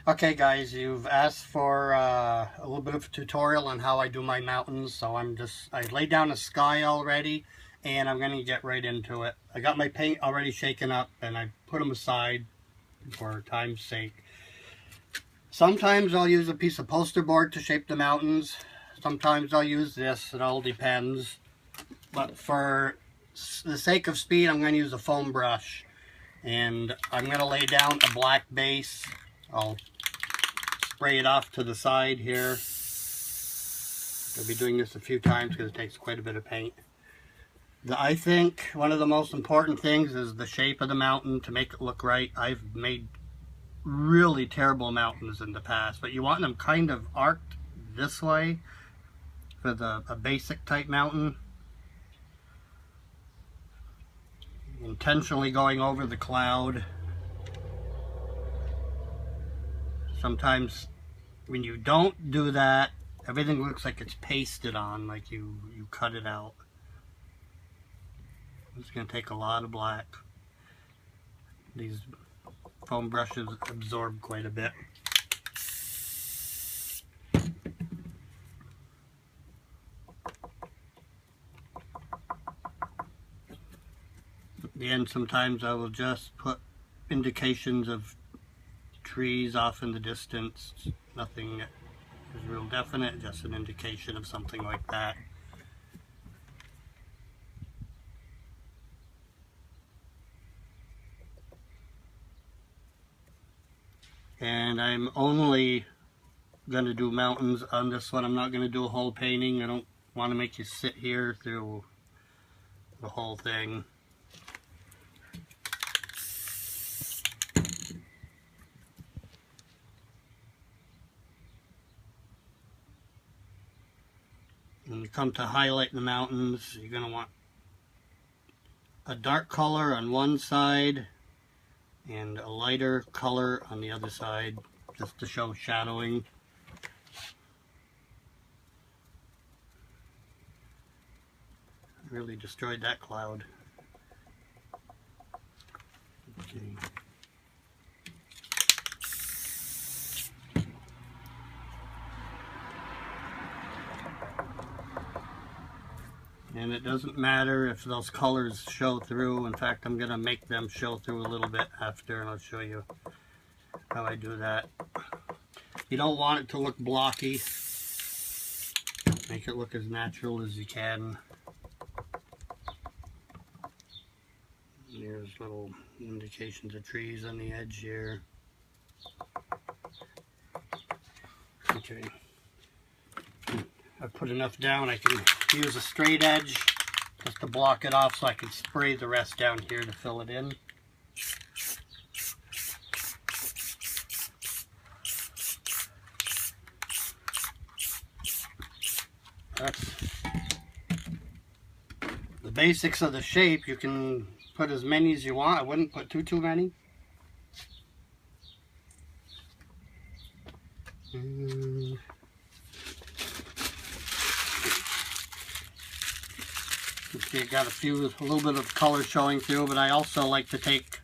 Okay guys, you've asked for a little bit of a tutorial on how I do my mountains, so I laid down a sky already and I'm going to get right into it. I got my paint already shaken up and I put them aside for time's sake. Sometimes I'll use a piece of poster board to shape the mountains. Sometimes I'll use this, it all depends. But for the sake of speed, I'm going to use a foam brush. And I'm going to lay down a black base. I'll spray it off to the side here. I'll be doing this a few times because it takes quite a bit of paint. I think one of the most important things is the shape of the mountain to make it look right. I've made really terrible mountains in the past, but you want them kind of arced this way for a basic type mountain. Intentionally going over the cloud. Sometimes when you don't do that, everything looks like it's pasted on, like you cut it out. It's going to take a lot of black. These foam brushes absorb quite a bit. At the end, sometimes I will just put indications of trees off in the distance. Nothing is real definite, just an indication of something like that. And I'm only going to do mountains on this one. I'm not going to do a whole painting. I don't want to make you sit here through the whole thing. When you come to highlight the mountains, you're going to want a dark color on one side and a lighter color on the other side, just to show shadowing. Really destroyed that cloud. Okay. And it doesn't matter if those colors show through. In fact, I'm going to make them show through a little bit after, and I'll show you how I do that. You don't want it to look blocky. Make it look as natural as you can. There's little indications of trees on the edge here. Okay. I've put enough down, I can use a straight edge just to block it off so I can spray the rest down here to fill it in. That's the basics of the shape. You can put as many as you want. I wouldn't put too many. You got a little bit of color showing through, but I also like to take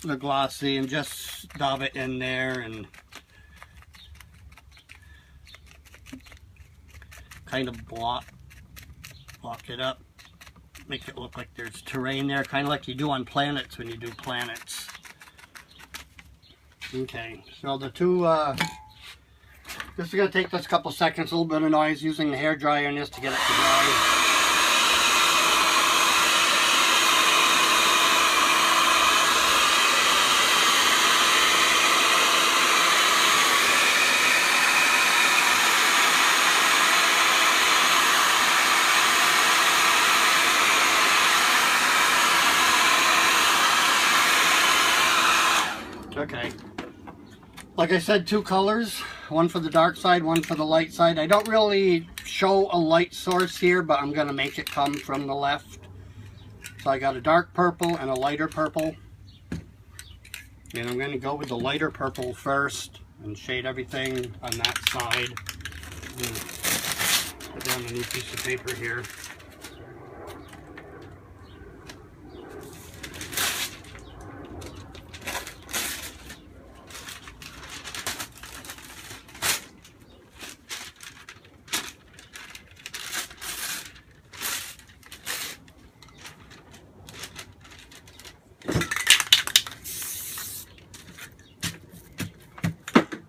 the glossy and just dab it in there and kind of block it up, make it look like there's terrain there, kind of like you do on planets when you do planets. Okay, so the two, this is going to take just a couple seconds, a little bit of noise, using the hairdryer in this to get it to dry. Okay, like I said, two colors, one for the dark side, one for the light side. I don't really show a light source here, but I'm going to make it come from the left. So I got a dark purple and a lighter purple. And I'm going to go with the lighter purple first and shade everything on that side. Put down a new piece of paper here.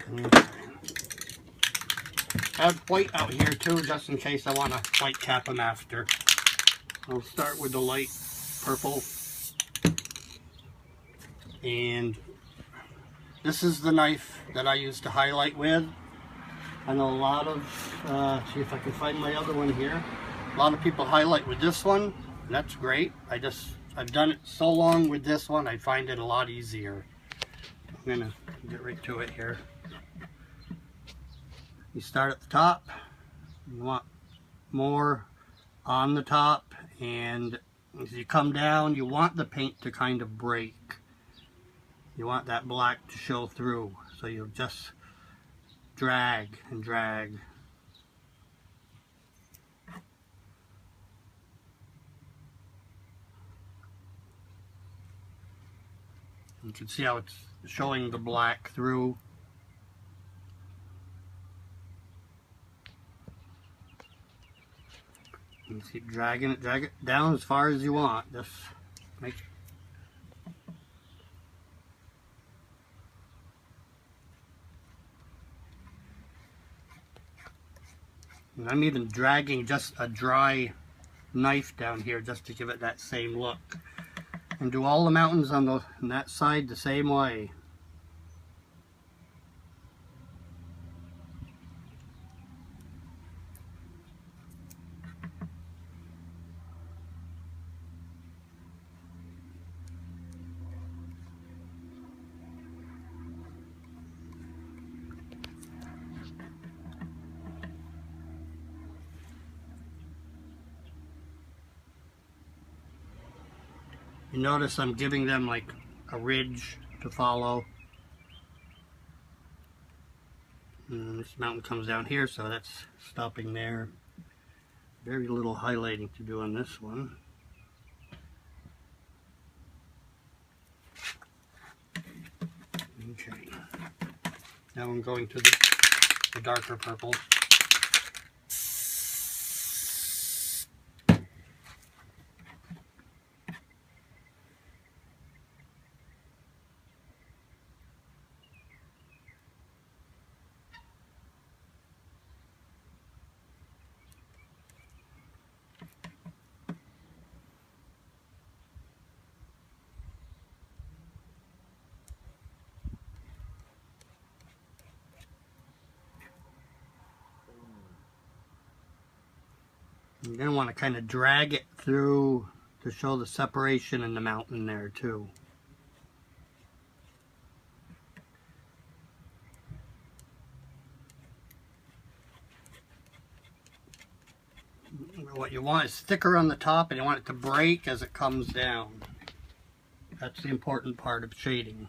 Okay. I have white out here too, just in case I want to white cap them after. I'll start with the light purple. And this is the knife that I used to highlight with. I know a lot of, see if I can find my other one here. A lot of people highlight with this one, and that's great. I've done it so long with this one, I find it a lot easier. I'm gonna get right to it here. You start at the top. You want more on the top, and as you come down, you want the paint to kind of break. You want that black to show through, so you'll just drag and drag. You can see how it's showing the black through. You keep dragging it, drag it down as far as you want. Just make and I'm even dragging just a dry knife down here just to give it that same look. And do all the mountains on that side the same way. You notice I'm giving them like a ridge to follow. And this mountain comes down here, so that's stopping there. Very little highlighting to do on this one. Okay. Now I'm going to the darker purple. You're going to want to kind of drag it through to show the separation in the mountain there too. What you want is thicker on the top, and you want it to break as it comes down. That's the important part of shading.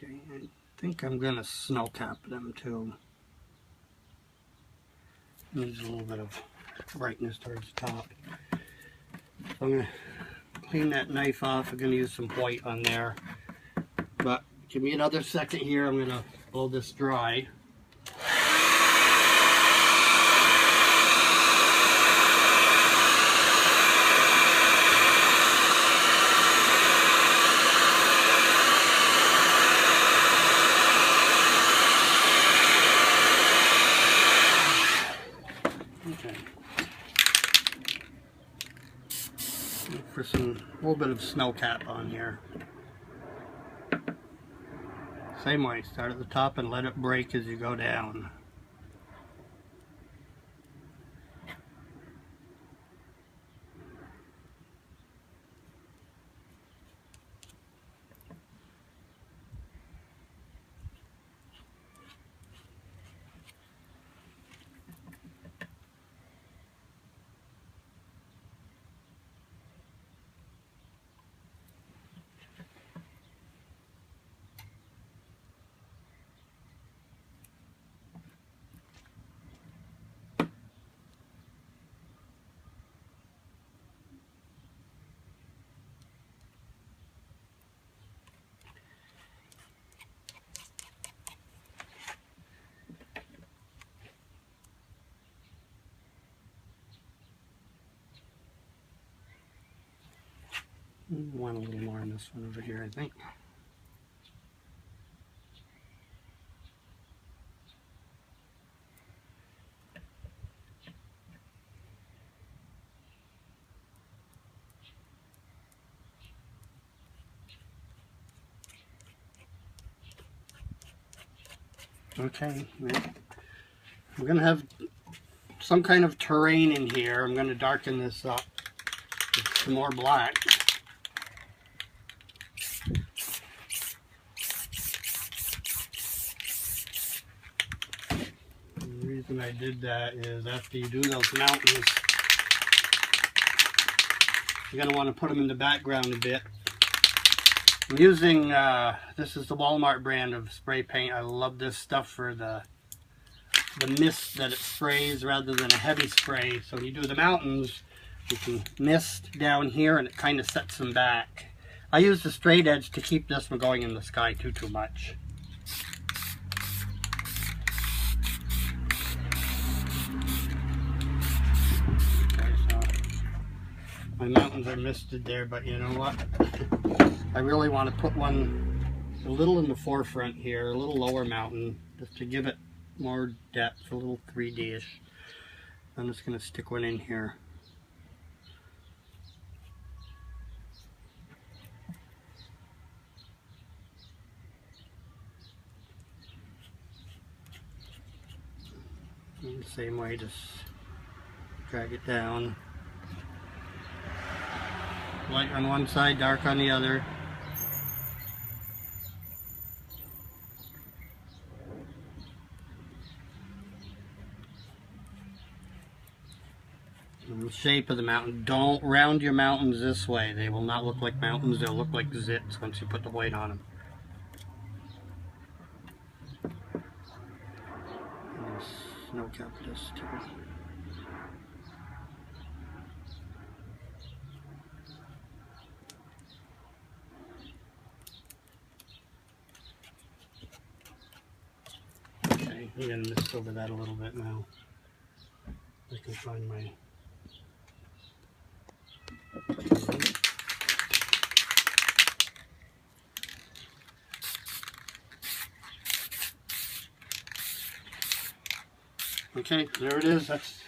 Okay, I think I'm going to snow cap them too. Needs a little bit of brightness towards the top. So I'm going to clean that knife off. I'm going to use some white on there. But give me another second here. I'm going to blow this dry. For a little bit of snow cap on here. Same way, start at the top and let it break as you go down. Want a little more on this one over here, I think. Okay, we're going to have some kind of terrain in here. I'm going to darken this up with some more black. The reason I did that is after you do those mountains, you're going to want to put them in the background a bit. I'm using, this is the Walmart brand of spray paint. I love this stuff for the mist that it sprays rather than a heavy spray. So when you do the mountains, you can mist down here and it kind of sets them back. I use the straight edge to keep this from going in the sky too much. Okay, so my mountains are misted there, but you know what? I really want to put one a little in the forefront here, a little lower mountain, just to give it more depth, a little 3D-ish. I'm just going to stick one in here. And the same way, just drag it down. Light on one side, dark on the other. And the shape of the mountain. Don't round your mountains this way. They will not look like mountains. They'll look like zits once you put the white on them. And snow cap this too. Okay, I'm going to mist over that a little bit now. I can find my... Okay, there it is. That's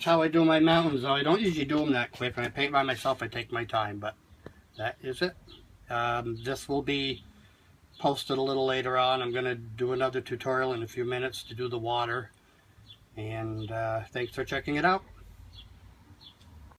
how I do my mountains, though. I don't usually do them that quick. When I paint by myself, I take my time, but that is it. This will be posted a little later on. I'm going to do another tutorial in a few minutes to do the water. And thanks for checking it out.